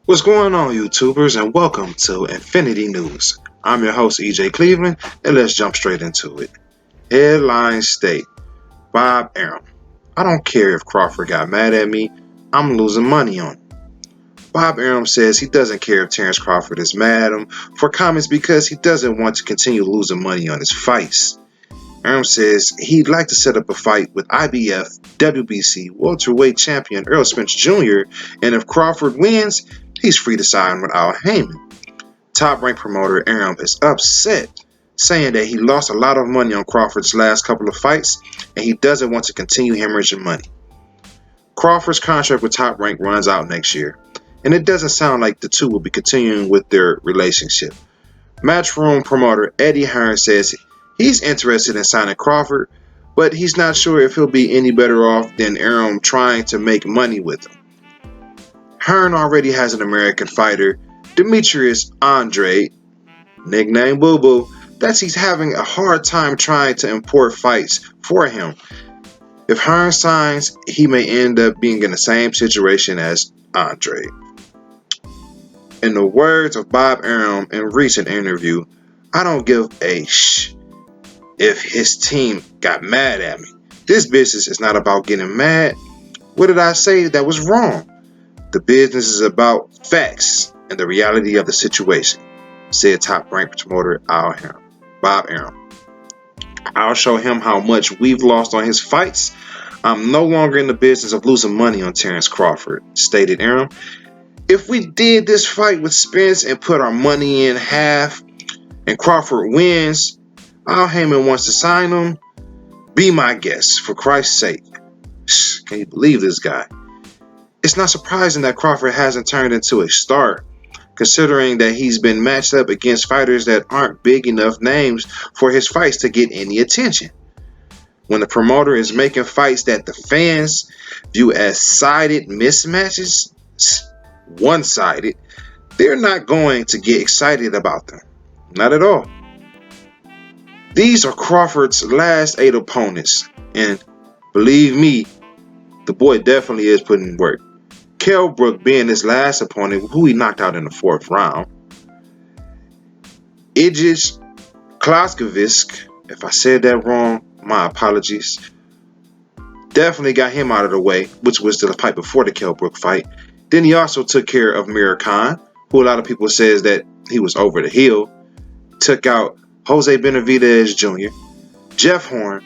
What's going on, YouTubers, and welcome to Infinity News. I'm your host, EJ Cleveland, and let's jump straight into it. Headline state: Bob Arum. I don't care if Crawford got mad at me, I'm losing money on him. Bob Arum says he doesn't care if Terence Crawford is mad at him for comments because he doesn't want to continue losing money on his fights. Arum says he'd like to set up a fight with IBF, WBC, welterweight champion Errol Spence Jr., and if Crawford wins, he's free to sign with Haymon. Top-ranked promoter Arum is upset, saying that he lost a lot of money on Crawford's last couple of fights and he doesn't want to continue hemorrhaging money. Crawford's contract with Top Rank runs out next year, and it doesn't sound like the two will be continuing with their relationship. Matchroom promoter Eddie Hearn says he's interested in signing Crawford, but he's not sure if he'll be any better off than Arum trying to make money with him. Hearn already has an American fighter, Demetrius Andrade, nicknamed Boo Boo, that he's having a hard time trying to import fights for him. If Hearn signs, he may end up being in the same situation as Andrade. In the words of Bob Arum in a recent interview, I don't give a if his team got mad at me. This business is not about getting mad. What did I say that was wrong? The business is about facts and the reality of the situation, said top-ranked promoter Bob Arum. I'll show him how much we've lost on his fights. I'm no longer in the business of losing money on Terence Crawford, stated Arum. If we did this fight with Spence and put our money in half and Crawford wins, Al Haymon wants to sign him, be my guest, for Christ's sake. Can you believe this guy? It's not surprising that Crawford hasn't turned into a star, considering that he's been matched up against fighters that aren't big enough names for his fights to get any attention. When the promoter is making fights that the fans view as sided mismatches, one-sided, they're not going to get excited about them. Not at all. These are Crawford's last 8 opponents, and believe me, the boy definitely is putting in work. Kell Brook being his last opponent, who he knocked out in the 4th round. Idris Klaskovisk, if I said that wrong, my apologies. Definitely got him out of the way, which was the fight before the Kell Brook fight. Then he also took care of Mir Khan, who a lot of people says that he was over the hill. Took out Jose Benavidez Jr., Jeff Horn,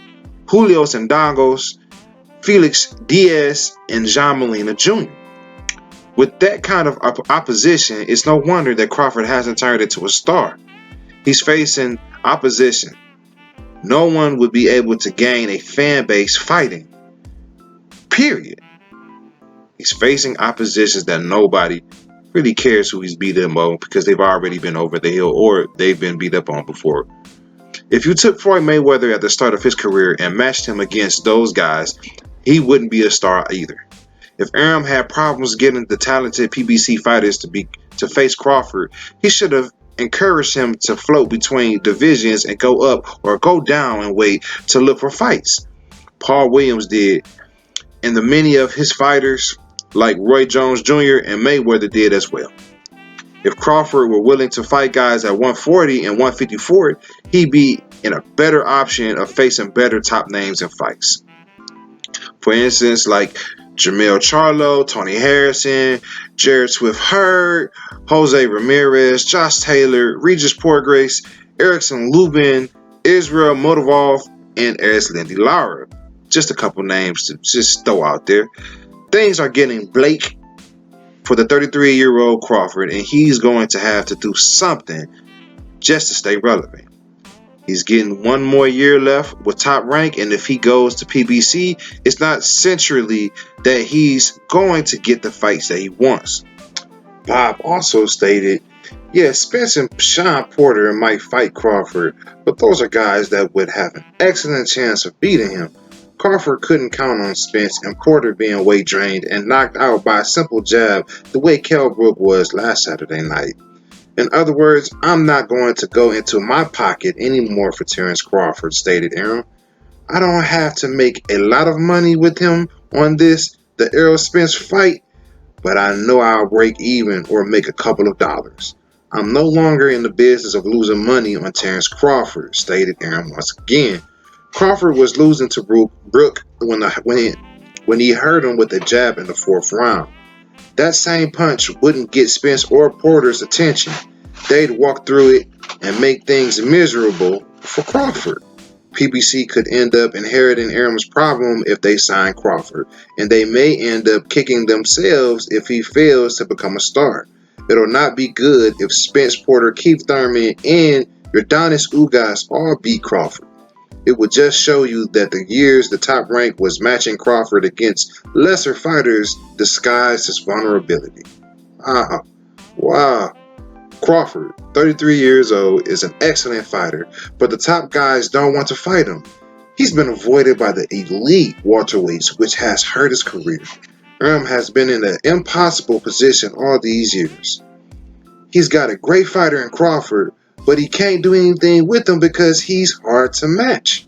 Julio Sandangos, Felix Diaz, and Jean Molina Jr. With that kind of opposition, it's no wonder that Crawford hasn't turned into a star. He's facing opposition no one would be able to gain a fan base fighting. Period. He's facing oppositions that nobody really cares who he's beat up on because they've already been over the hill or they've been beat up on before. If you took Floyd Mayweather at the start of his career and matched him against those guys, he wouldn't be a star either. If Arum had problems getting the talented PBC fighters to face Crawford, he should have encouraged him to float between divisions and go up or go down in weight to look for fights. Paul Williams did, and the many of his fighters like Roy Jones Jr. and Mayweather did as well. If Crawford were willing to fight guys at 140 and 154, he'd be in a better option of facing better top names in fights. For instance, like Jermell Charlo, Tony Harrison, Jared Swift Hurd, Jose Ramirez, Josh Taylor, Regis Porgrace, Erickson Lubin, Israel Motivov, and Lindy Lara. Just a couple names to just throw out there. Things are getting bleak for the 33-year-old Crawford, and he's going to have to do something just to stay relevant. He's getting one more year left with Top Rank, and if he goes to PBC, it's not centrally that he's going to get the fights that he wants. Bob also stated, Spence and Sean Porter might fight Crawford, but those are guys that would have an excellent chance of beating him. Crawford couldn't count on Spence and Porter being weight drained and knocked out by a simple jab the way Kell Brook was last Saturday night. In other words, I'm not going to go into my pocket anymore for Terence Crawford, stated Arum. I don't have to make a lot of money with him on the Errol Spence fight, but I know I'll break even or make a couple of dollars. I'm no longer in the business of losing money on Terence Crawford, stated Arum once again. Crawford was losing to Brook when he hurt him with a jab in the fourth round. That same punch wouldn't get Spence or Porter's attention. They'd walk through it and make things miserable for Crawford. PBC could end up inheriting Arum's problem if they sign Crawford, and they may end up kicking themselves if he fails to become a star. It'll not be good if Spence, Porter, Keith Thurman, and Yordenis Ugas all beat Crawford. It would just show you that the years the top rank was matching Crawford against lesser fighters disguised as vulnerability. Wow. Crawford, 33 years old, is an excellent fighter, but the top guys don't want to fight him. He's been avoided by the elite welterweights, which has hurt his career. Arum has been in an impossible position all these years. He's got a great fighter in Crawford, but he can't do anything with him because he's hard to match.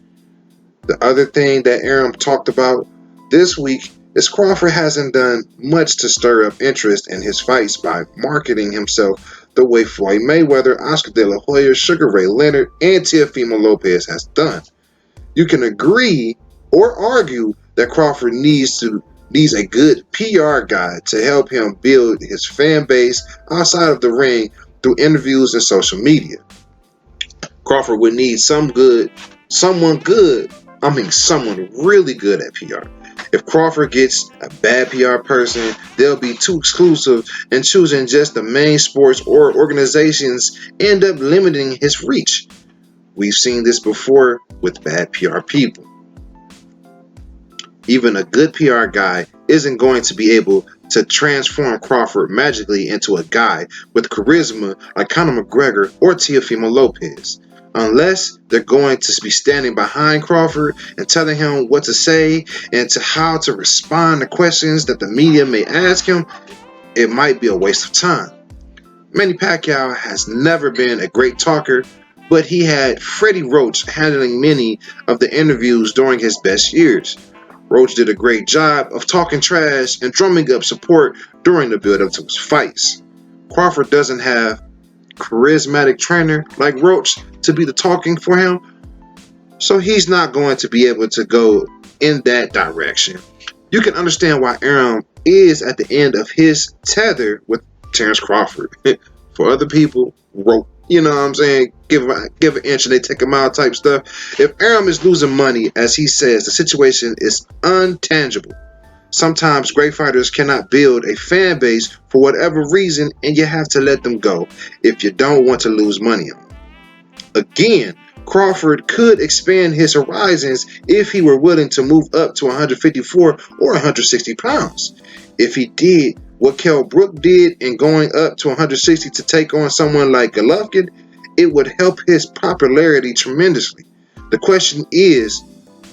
The other thing that Arum talked about this week is Crawford hasn't done much to stir up interest in his fights by marketing himself the way Floyd Mayweather, Oscar De La Hoya, Sugar Ray Leonard, and Teofimo Lopez has done. You can agree or argue that Crawford needs a good PR guy to help him build his fan base outside of the ring through interviews and social media. Crawford would need someone really good at PR. If Crawford gets a bad PR person, they'll be too exclusive, and choosing just the main sports or organizations end up limiting his reach. We've seen this before with bad PR people. Even a good PR guy isn't going to be able to transform Crawford magically into a guy with charisma like Conor McGregor or Teofimo Lopez. Unless they're going to be standing behind Crawford and telling him what to say and how to respond to questions that the media may ask him, it might be a waste of time. Manny Pacquiao has never been a great talker, but he had Freddie Roach handling many of the interviews during his best years. Roach did a great job of talking trash and drumming up support during the build-up to his fights. Crawford doesn't have charismatic trainer like Roach to be the talking for him, so he's not going to be able to go in that direction. You can understand why Arum is at the end of his tether with Terence Crawford. For other people, rope, you know what I'm saying, give an inch and they take a mile type stuff. If Arum is losing money, as he says, the situation is untangible. Sometimes great fighters cannot build a fan base for whatever reason, and you have to let them go if you don't want to lose money on them. Again, Crawford could expand his horizons if he were willing to move up to 154 or 160 pounds. If he did what Kell Brook did in going up to 160 to take on someone like Golovkin, it would help his popularity tremendously. The question is,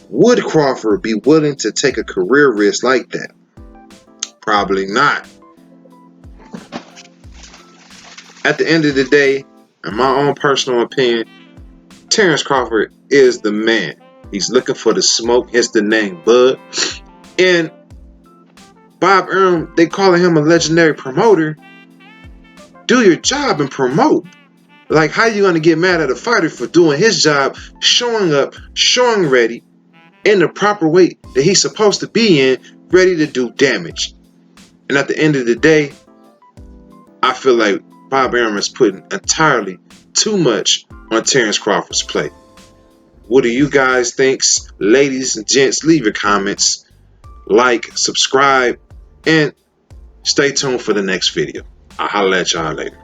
would Crawford be willing to take a career risk like that? Probably not. At the end of the day, in my own personal opinion, Terence Crawford is the man. He's looking for the smoke, hence the name Bud. And Bob Arum, they calling him a legendary promoter. Do your job and promote. Like, how you going to get mad at a fighter for doing his job, showing up, showing ready, in the proper weight that he's supposed to be in, ready to do damage? And at the end of the day, I feel like Bob Arum is putting entirely too much on Terence Crawford's plate. What do you guys think? Ladies and gents, leave your comments, like, subscribe, and stay tuned for the next video. I'll holler at y'all later.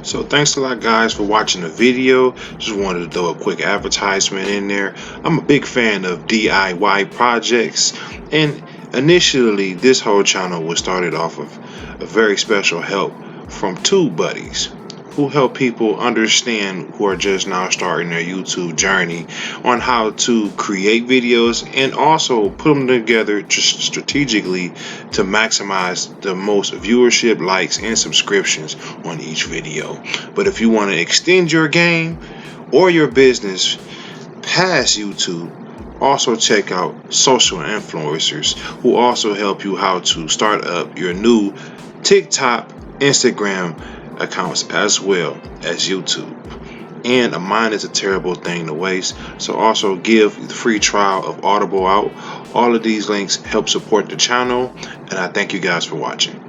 So thanks a lot, guys, for watching the video. Just wanted to throw a quick advertisement in there. I'm a big fan of DIY projects, and initially this whole channel was started off of a very special help from two buddies who help people understand, who are just now starting their YouTube journey, on how to create videos and also put them together just strategically to maximize the most viewership, likes, and subscriptions on each video. But if you want to extend your game or your business past YouTube, Also check out social influencers who also help you how to start up your new TikTok, Instagram accounts as well as YouTube. And a mind is a terrible thing to waste. So also give the free trial of Audible out. All of these links help support the channel, and I thank you guys for watching.